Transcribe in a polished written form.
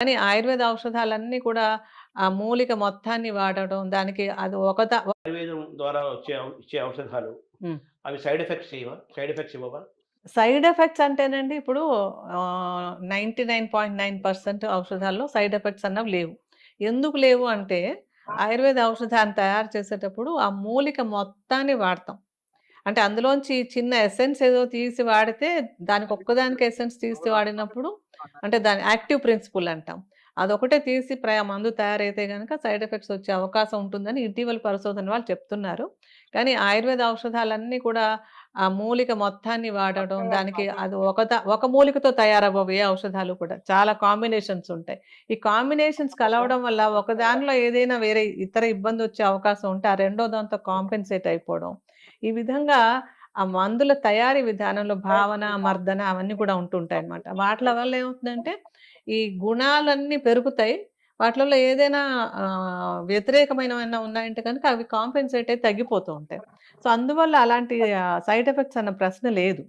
కానీ ఆయుర్వేద ఔషధాలన్నీ కూడా ఆ మూలిక మొత్తాన్ని వాడడం, దానికి అది ఆయుర్వేదం ద్వారా ఇచ్చే ఔషధాలు హ్మ్. అవి సైడ్ ఎఫెక్ట్స్ చేయవా? సైడ్ ఎఫెక్ట్స్ ఇవ్వవా? సైడ్ ఎఫెక్ట్స్ అంటేనండి ఇప్పుడు 99.9% ఔషధాల్లో సైడ్ ఎఫెక్ట్స్ అన్నవి లేవు. ఎందుకు లేవు అంటే, ఆయుర్వేద ఔషధాన్ని తయారు చేసేటప్పుడు ఆ మూలిక మొత్తాన్ని వాడతాం. అంటే అందులోంచి చిన్న ఎసెన్స్ ఏదో తీసి వాడితే, దానికి ఒక్కదానికి ఎసెన్స్ తీసి వాడినప్పుడు అంటే దాని యాక్టివ్ ప్రిన్సిపుల్ అంటాం. అదొకటే తీసి మందు తయారైతే గనక సైడ్ ఎఫెక్ట్స్ వచ్చే అవకాశం ఉంటుందని ఇటీవల పరిశోధన వాళ్ళు చెప్తున్నారు. కానీ ఆయుర్వేద ఔషధాలన్నీ కూడా ఆ మూలిక మొత్తాన్ని వాడడం, దానికి అది ఒక మూలికతో తయారవ్వవు ఏ ఔషధాలు కూడా. చాలా కాంబినేషన్స్ ఉంటాయి. ఈ కాంబినేషన్స్ కలవడం వల్ల ఒక దానిలో ఏదైనా వేరే ఇతర ఇబ్బందొచ్చే అవకాశం ఉంటే, ఆ రెండో దాంతో కాంపెన్సేట్ అయిపోవడం. ఈ విధంగా ఆ మందుల తయారీ విధానంలో భావన, మర్దన అవన్నీ కూడా ఉంటుంటాయన్నమాట. వాట్ల వల్ల ఏమవుతుందంటే, ఈ గుణాలన్నీ పెరుగుతాయి. వాటిలలో ఏదైనా వ్యతిరేకమైనవేమైనా ఉన్నాయంటే గనుక అవి కాంపెన్సేట్ అయి తగ్గిపోతూ ఉంటాయి. సో, అందువల్ల అలాంటి సైడ్ ఎఫెక్ట్స్ అన్న ప్రశ్న లేదు.